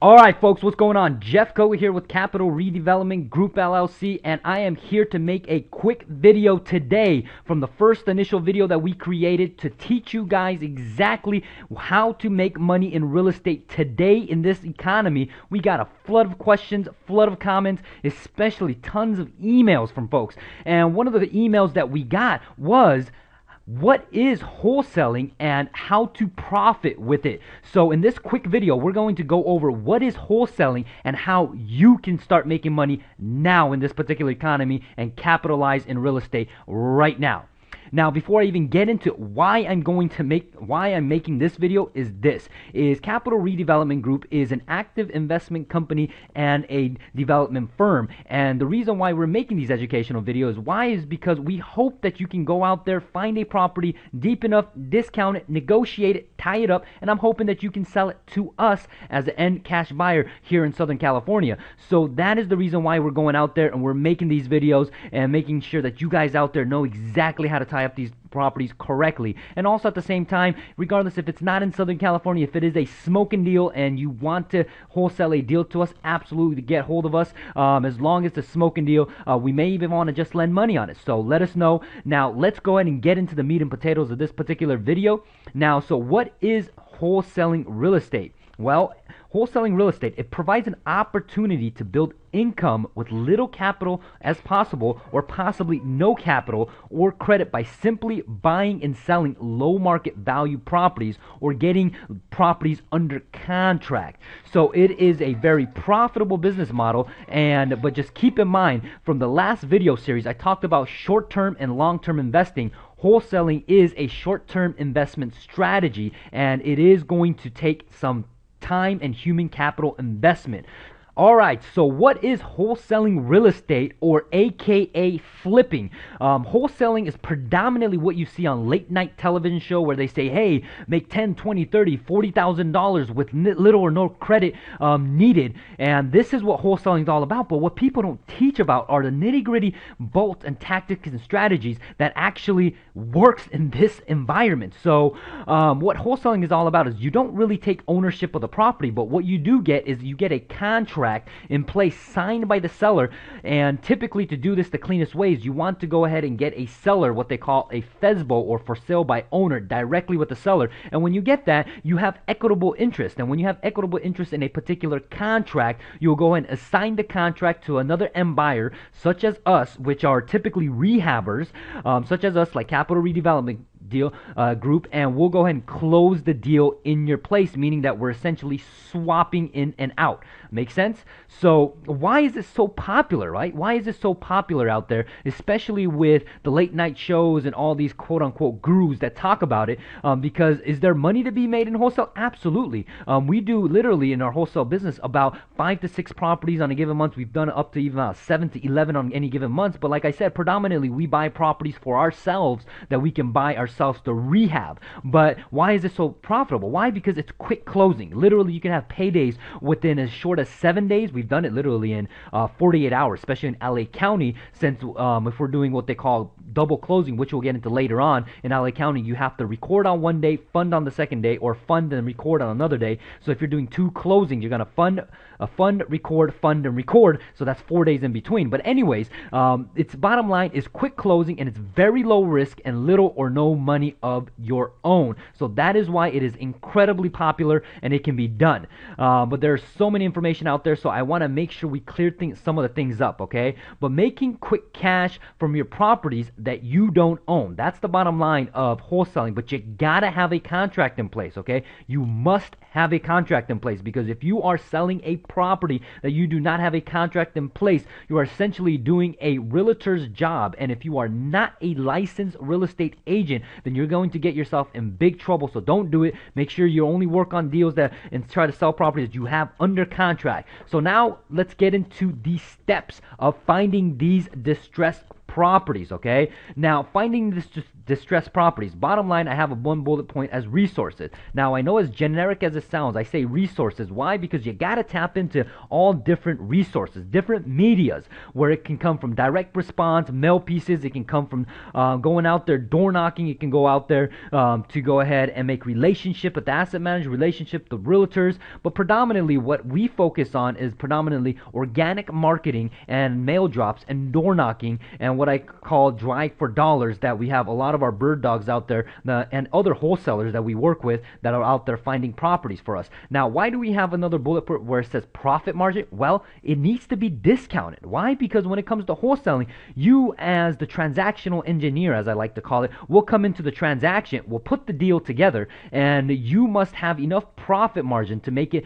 Alright folks, what's going on? Jeff Coga here with Capital Redevelopment Group LLC, and I am here to make a quick video today from the first initial video that we created to teach you guys exactly how to make money in real estate today in this economy. We got a flood of questions, flood of comments, especially tons of emails from folks. And one of the emails that we got was, what is wholesaling and how to profit with it? So in this quick video, we're going to go over what is wholesaling and how you can start making money now in this particular economy and capitalize in real estate right now. Now, before I even get into why I'm making this video, is Capital Redevelopment Group is an active investment company and a development firm. And the reason why we're making these educational videos, is because we hope that you can go out there, find a property deep enough, discount it, negotiate it, tie it up, and I'm hoping that you can sell it to us as an end cash buyer here in Southern California. So that is the reason why we're going out there and we're making these videos and making sure that you guys out there know exactly how to tie up these properties correctly. And also at the same time, regardless if it's not in Southern California, if it is a smoking deal and you want to wholesale a deal to us, absolutely get hold of us. As long as it's a smoking deal, we may even want to just lend money on it. So let us know. Now let's go ahead and get into the meat and potatoes of this particular video. Now, so what is wholesaling real estate? Well, wholesaling real estate, it provides an opportunity to build income with little capital as possible, or possibly no capital or credit, by simply buying and selling low market value properties or getting properties under contract. So it is a very profitable business model, but just keep in mind, from the last video series I talked about short-term and long-term investing. Wholesaling is a short-term investment strategy, and it is going to take some time and human capital investment. Alright, so what is wholesaling real estate, or aka flipping? Wholesaling is predominantly what you see on late night television show where they say, hey, make $10, $20, $30, $40,000 with little or no credit needed. And this is what wholesaling is all about. But what people don't teach about are the nitty gritty bolts and tactics and strategies that actually works in this environment. So what wholesaling is all about is you don't really take ownership of the property, but what you do get is you get a contract in place signed by the seller. And typically, to do this the cleanest ways, you want to go ahead and get a seller, what they call a FESBO, or for sale by owner, directly with the seller. And when you get that, you have equitable interest. And when you have equitable interest in a particular contract, you'll go ahead and assign the contract to another end buyer, such as us, which are typically rehabbers, such as us, like Capital Redevelopment Group, and we'll go ahead and close the deal in your place, meaning that we're essentially swapping in and out. Make sense? So why is this so popular, right? Why is this so popular out there, especially with the late night shows and all these quote unquote gurus that talk about it? Because is there money to be made in wholesale? Absolutely. We do literally in our wholesale business about 5 to 6 properties on a given month. We've done up to even 7 to 11 on any given month. But like I said, predominantly we buy properties for ourselves that we can buy ourselves to rehab. But why is it so profitable? Why? Because it's quick closing. Literally, you can have paydays within as short as 7 days. We've done it literally in 48 hours, especially in LA County, since if we're doing what they call double closing, which we'll get into later on. In LA County, you have to record on one day, fund on the second day, or fund and record on another day. So if you're doing 2 closings, you're going to fund, record, fund, and record. So that's 4 days in between. But anyways, its bottom line is quick closing, and it's very low risk and little or no money of your own. So that is why it is incredibly popular and it can be done. But there's so many information out there, so I want to make sure we clear some of the things up, okay? But making quick cash from your properties that you don't own, that's the bottom line of wholesaling. But you gotta have a contract in place, okay? You must have a contract in place, because if you are selling a property that you do not have a contract in place, you are essentially doing a realtor's job. And if you are not a licensed real estate agent, then you're going to get yourself in big trouble. So don't do it. Make sure you only work on deals and try to sell properties that you have under contract. So now let's get into the steps of finding these distressed properties, okay? Now, finding distressed properties. Bottom line, I have a one bullet point as resources. Now, I know as generic as it sounds, I say resources. Why? Because you got to tap into all different resources, different medias, where it can come from direct response, mail pieces. It can come from going out there, door knocking. It can go out there to go ahead and make relationship with the asset manager, relationship with the realtors. But predominantly what we focus on is predominantly organic marketing and mail drops and door knocking and what I call drive for dollars, that we have a lot of our bird dogs out there and other wholesalers that we work with that are out there finding properties for us. Now, why do we have another bullet point where it says profit margin? Well, it needs to be discounted. Why? Because when it comes to wholesaling, you as the transactional engineer, as I like to call it, will come into the transaction, will put the deal together, and you must have enough profit margin to make it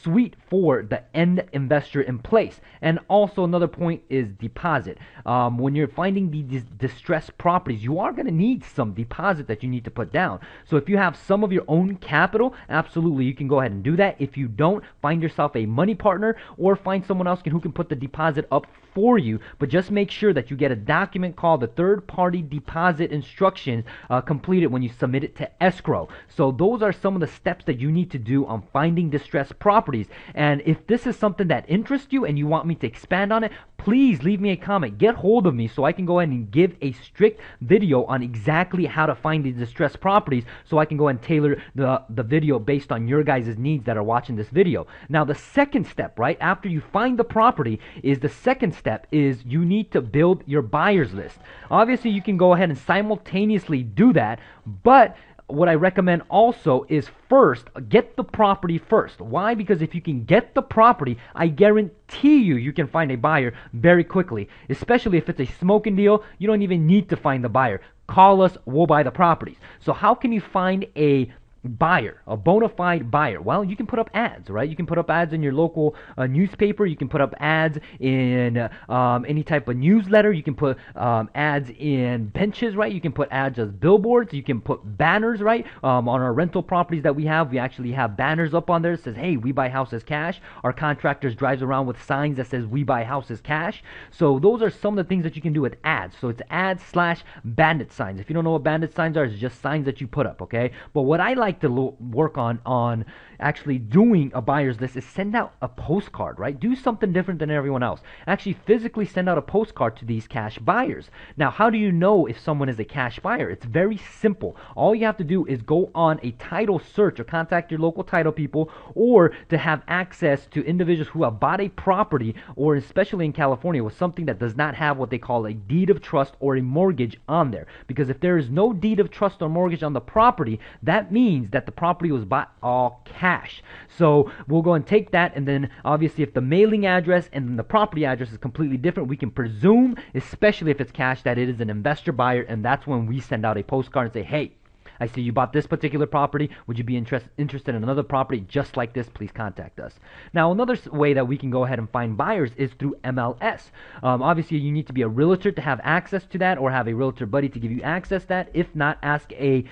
sweet for the end investor in place. And also another point is deposit. When you're finding these distressed properties, you are going to need some deposit that you need to put down. So if you have some of your own capital, absolutely you can go ahead and do that. If you don't, find yourself a money partner or find someone else who can put the deposit up for you, but just make sure that you get a document called the third-party deposit instructions completed when you submit it to escrow. So those are some of the steps that you need to do on finding distressed properties. And if this is something that interests you and you want me to expand on it, please leave me a comment. Get hold of me so I can go ahead and give a strict video on exactly how to find these distressed properties, so I can go ahead and tailor the video based on your guys' needs that are watching this video. Now, the second step, right after you find the property, is the second step is you need to build your buyers list. Obviously, you can go ahead and simultaneously do that, but what I recommend also is first, get the property first. Why? Because if you can get the property, I guarantee you can find a buyer very quickly. Especially if it's a smoking deal, you don't even need to find the buyer. Call us, we'll buy the properties. So how can you find a buyer, a bona fide buyer? Well, you can put up ads, right? You can put up ads in your local newspaper. You can put up ads in any type of newsletter. You can put ads in benches, right? You can put ads as billboards. You can put banners, right? On our rental properties that we actually have banners up on there that says, hey, we buy houses cash. Our contractors drives around with signs that says we buy houses cash. So those are some of the things that you can do with ads. So it's ads / bandit signs. If you don't know what bandit signs are, it's just signs that you put up, okay? But what I like to work on actually doing a buyer's list is send out a postcard, right? Do something different than everyone else. Actually physically send out a postcard to these cash buyers. Now, how do you know if someone is a cash buyer? It's very simple. All you have to do is go on a title search or contact your local title people, or to have access to individuals who have bought a property, or especially in California, with something that does not have what they call a deed of trust or a mortgage on there. Because if there is no deed of trust or mortgage on the property, that means that the property was bought all cash. So we'll go and take that, and then obviously if the mailing address and the property address is completely different, we can presume, especially if it's cash, that it is an investor buyer, and that's when we send out a postcard and say, hey, I see you bought this particular property. Would you be interested in another property just like this? Please contact us. Now, another way that we can go ahead and find buyers is through MLS. Obviously, you need to be a realtor to have access to that, or have a realtor buddy to give you access to that. If not, ask a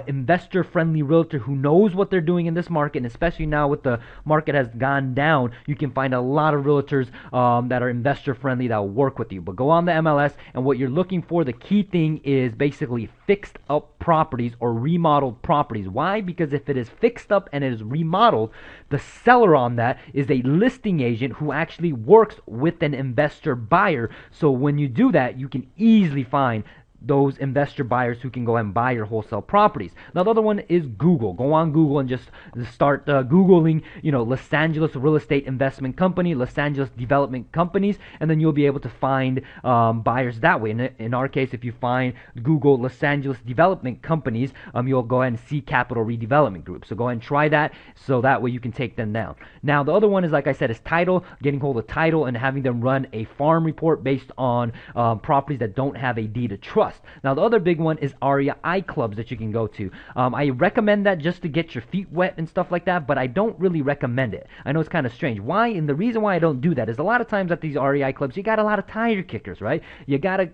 investor-friendly realtor who knows what they're doing in this market, and especially now with the market has gone down, you can find a lot of realtors that are investor-friendly that will work with you. But go on the MLS, and what you're looking for, the key thing is basically fixed up properties or remodeled properties. Why? Because if it is fixed up and it is remodeled, the seller on that is a listing agent who actually works with an investor buyer. So when you do that, you can easily find those investor buyers who can go ahead and buy your wholesale properties. Now, the other one is Google. Go on Google and just start Googling, Los Angeles real estate investment company, Los Angeles development companies, and then you'll be able to find buyers that way. In our case, if you find Google Los Angeles development companies, you'll go ahead and see Capital Redevelopment Group. So go ahead and try that, so that way you can take them down. Now, the other one is, like I said, is title, getting hold of title and having them run a farm report based on properties that don't have a deed of trust. Now, the other big one is REI clubs that you can go to. I recommend that just to get your feet wet and stuff like that, but I don't really recommend it. I know it's kind of strange. Why? And the reason why I don't do that is a lot of times at these REI clubs, you got a lot of tire kickers, right? You got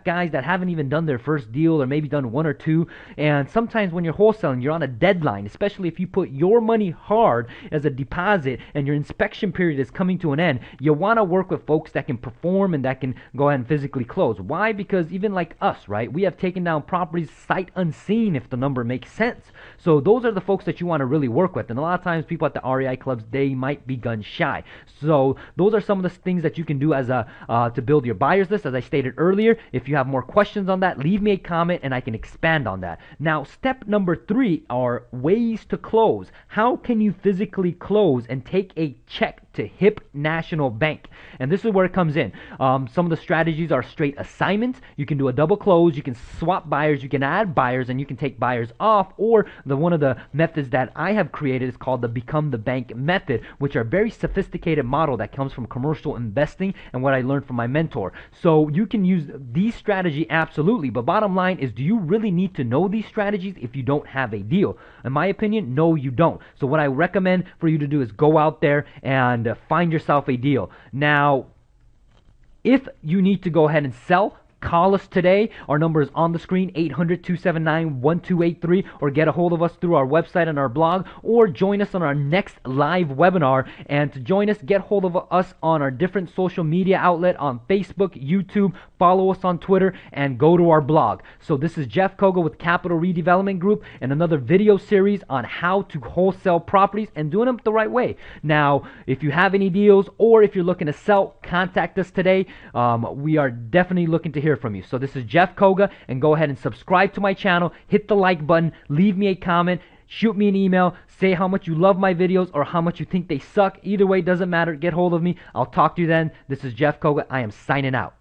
guys that haven't even done their first deal, or maybe done one or two, and sometimes when you're wholesaling, you're on a deadline, especially if you put your money hard as a deposit and your inspection period is coming to an end. You want to work with folks that can perform and that can go ahead and physically close. Why? Because even like us, us, right? We have taken down properties sight unseen if the number makes sense. So those are the folks that you want to really work with. And a lot of times people at the REI clubs, they might be gun shy. So those are some of the things that you can do as a to build your buyers list. As I stated earlier, if you have more questions on that, leave me a comment and I can expand on that. Now, step number 3 are ways to close. How can you physically close and take a check to HIP National Bank? And this is where it comes in. Some of the strategies are straight assignments. You can do a double close, you can swap buyers, you can add buyers, and you can take buyers off. Or one of the methods that I have created is called the Become the Bank method, which are very sophisticated model that comes from commercial investing and what I learned from my mentor. So you can use these strategies absolutely, but bottom line is, do you really need to know these strategies if you don't have a deal? In my opinion, no, you don't. So what I recommend for you to do is go out there and find yourself a deal. Now, if you need to go ahead and sell, call us today. Our number is on the screen, 800-279-1283, or get a hold of us through our website and our blog, or join us on our next live webinar. And to join us, get hold of us on our different social media outlet on Facebook, YouTube, follow us on Twitter, and go to our blog. So this is Jeff Coga with Capital Redevelopment Group, and another video series on how to wholesale properties and doing them the right way. Now, if you have any deals or if you're looking to sell, contact us today. We are definitely looking to hear from you. So this is Jeff Coga, and go ahead and subscribe to my channel, hit the like button, leave me a comment, shoot me an email, say how much you love my videos or how much you think they suck. Either way, doesn't matter. Get hold of me. I'll talk to you then. This is Jeff Coga. I am signing out.